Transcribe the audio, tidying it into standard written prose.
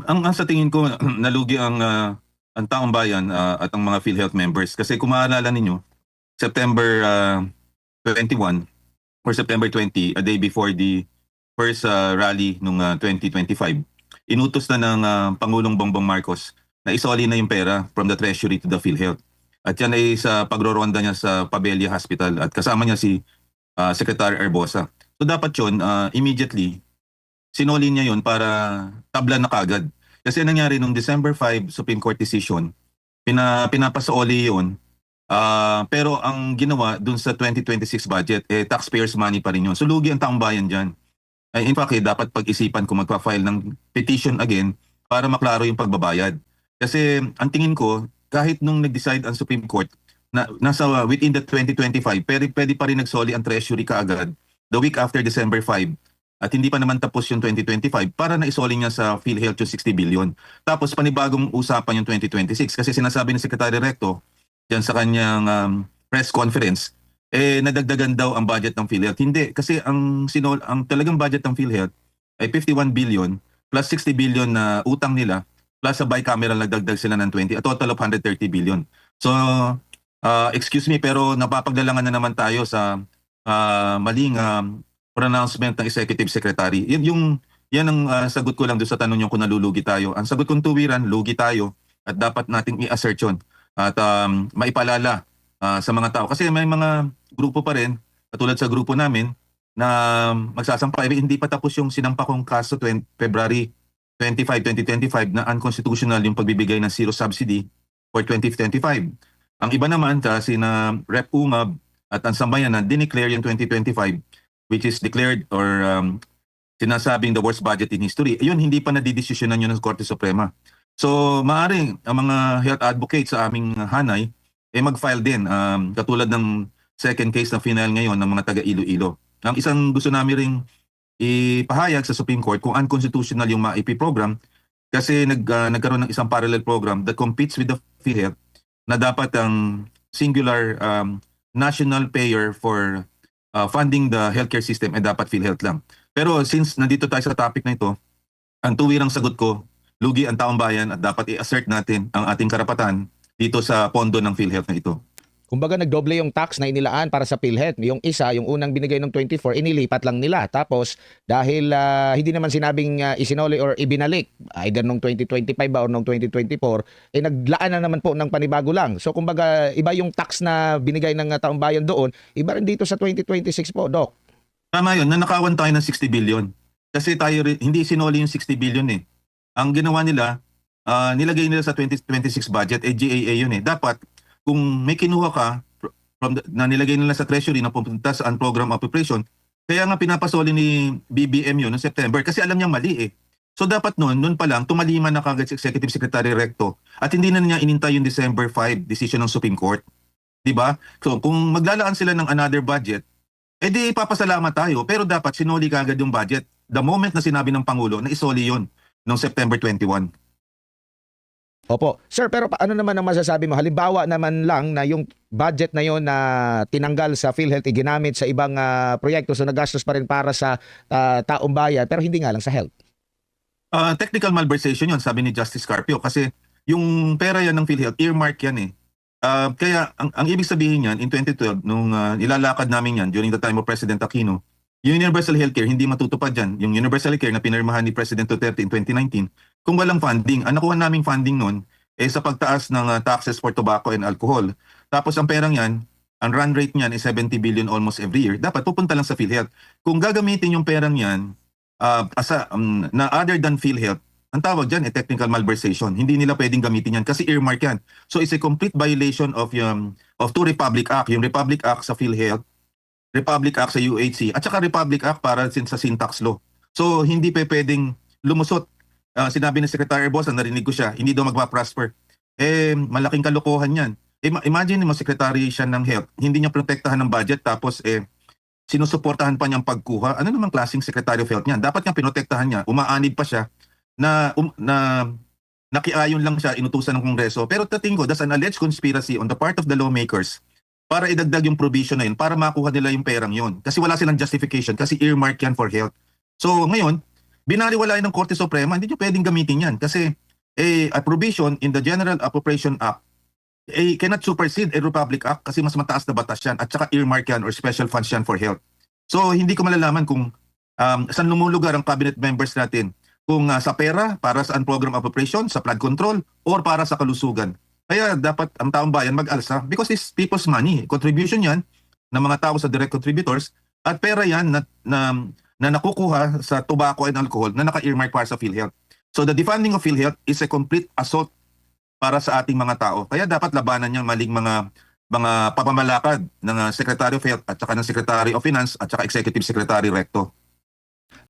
Ang sa tingin ko nalugi ang taong bayan at ang mga PhilHealth members kasi kung maalala ninyo, September 21 or September 20, a day before the first rally nung 2025, inutos na ng Pangulong Bongbong Marcos na isoli na yung pera from the treasury to the PhilHealth. At yan ay sa pagroronda niya sa Pabelia Hospital at kasama niya si Secretary Arbosa. So dapat yun, immediately, sinoli niya yun para tablan na kagad. Kasi nangyari nung December 5 Supreme Court decision, pinapasaoli yun. Pero ang ginawa dun sa 2026 budget, taxpayers money pa rin yun. So lugi ang taong bayan dyan. In fact, dapat pag-isipan kung magpa-file ng petition again para maklaro yung pagbabayad. Kasi ang tingin ko, kahit nung nag-decide ang Supreme Court, na nasa within the 2025, pwede pa rin nagsoli ang Treasury kaagad the week after December 5. At hindi pa naman tapos yung 2025 para na isoli niya sa PhilHealth yung 60 billion. Tapos panibagong usapan yung 2026 kasi sinasabi ni Secretary Recto diyan sa kanyang press conference, nadagdagan daw ang budget ng PhilHealth. Hindi, kasi ang talagang budget ng PhilHealth ay 51 billion plus 60 billion na utang nila plus sa bicameral nagdagdag sila ng 20, a total of 130 billion. So, excuse me pero napapaglalangan na naman tayo sa maling pronouncement ng Executive Secretary. Yan ang sagot ko lang doon sa tanong niyo kung nalulugi tayo. Ang sagot kong tuwiran, lugi tayo at dapat nating i-assert yun at maipalala sa mga tao. Kasi may mga grupo pa rin, katulad sa grupo namin, na magsasampa. Hindi pa tapos yung sinampa kong kaso February 25, 2025 na unconstitutional yung pagbibigay ng zero subsidy for 2025. Ang iba naman, si na Rep. Ungab at ang sambayan na dineclare yung 2025, which is declared or sinasabing the worst budget in history. Yun, hindi pa nadidesisyonan yun ng Korte Suprema. So, maaaring ang mga health advocates sa aming hanay, mag-file din. Katulad ng second case na final ngayon ng mga taga Iloilo. Ang isang gusto namin ring ipahayag sa Supreme Court kung unconstitutional yung MAIP program kasi nagkaroon ng isang parallel program that competes with the PhilHealth na dapat ang singular national payer for funding the healthcare system ay dapat PhilHealth lang. Pero since nandito tayo sa topic na ito, ang tuwirang sagot ko, lugi ang taong bayan at dapat i-assert natin ang ating karapatan dito sa pondo ng PhilHealth na ito. Kumbaga nagdoble yung tax na inilaan para sa PhilHealth. Yung isa, yung unang binigay ng 24, inilipat lang nila. Tapos dahil hindi naman sinabing isinoli or ibinalik, either nung 2025 ba or nung 2024, naglaan na naman po ng panibago lang. So kumbaga iba yung tax na binigay ng taong bayan doon, iba rin dito sa 2026 po, Doc. Tama yun, nanakawan tayo ng 60 billion. Kasi tayo hindi sinoli yung 60 billion eh. Ang ginawa nila, nilagay nila sa 2026 budget, GAA yun eh. Dapat, kung may kinuha ka na nilagay nila sa treasury na pupunta sa unprogram appropriation, kaya nga pinapasoli ni BBM yun noong September kasi alam niya mali eh. So dapat noon pa lang, tumaliman na kagad si Executive Secretary Recto at hindi na niya inintay yung December 5 decision ng Supreme Court. Diba? So kung maglalaan sila ng another budget, di papasalamat tayo pero dapat sinoli kagad yung budget the moment na sinabi ng Pangulo na isoli yun noong September 21. Opo. Sir, pero ano naman ang masasabi mo? Halimbawa naman lang na yung budget na yon na tinanggal sa PhilHealth, ginamit sa ibang proyekto, so nagastos pa rin para sa taong bayan, pero hindi nga lang sa health. Technical malversation yun, sabi ni Justice Carpio, kasi yung pera yan ng PhilHealth, earmark yan eh. Kaya ang ibig sabihin yan, in 2012, nung ilalakad namin yan during the time of President Aquino, yung universal healthcare, hindi matutupad yan. Yung universal healthcare na pinirmahan ni President Duterte in 2019, kung walang funding, ang nakuha naming funding nun sa pagtaas ng taxes for tobacco and alcohol. Tapos ang perang yan, ang run rate niyan is 70 billion almost every year. Dapat pupunta lang sa PhilHealth. Kung gagamitin yung perang yan, na other than PhilHealth, ang tawag dyan technical malversation. Hindi nila pwedeng gamitin yan kasi earmark yan. So it's a complete violation of two Republic Act. Yung Republic Act sa PhilHealth, Republic Act sa UHC, at saka Republic Act para sa syntax law. So hindi pwedeng lumusot. Sinabi ni Secretary Bosa, narinig ko siya, hindi daw magpa-prosper. Malaking kalokohan yan. Imagine mo, Secretary siya ng Health, hindi niya protektahan ng budget, tapos sinusuportahan pa niyang pagkuha. Ano namang klaseng Secretary of Health niyan? Dapat niyang pinotektahan niya. Umaanib pa siya na nakiayon lang siya, inutusan ng Kongreso. Pero tating ko, that's an alleged conspiracy on the part of the lawmakers para idagdag yung provision na yun, para makuha nila yung perang yun. Kasi wala silang justification, kasi earmark yan for health. So ngayon, binaliwalayan ng Korte Suprema, hindi nyo pwedeng gamitin yan kasi a provision in the General Appropriation Act cannot supersede a Republic Act kasi mas mataas na batas yan at saka earmark yan or special funds yan for health. So hindi ko malalaman kung saan lumulugar ang cabinet members natin, kung sa pera para sa program appropriation, sa flood control, or para sa kalusugan. Kaya dapat ang taong bayan mag-alsa because it's people's money. Contribution yan ng mga tao sa direct contributors at pera yan na nakukuha sa tobacco and alcohol na naka-earmark para sa PhilHealth. So the defunding of PhilHealth is a complete assault para sa ating mga tao. Kaya dapat labanan niyang maling mga pamamalakad ng Secretary of Health at saka ng Secretary of Finance at saka Executive Secretary Recto.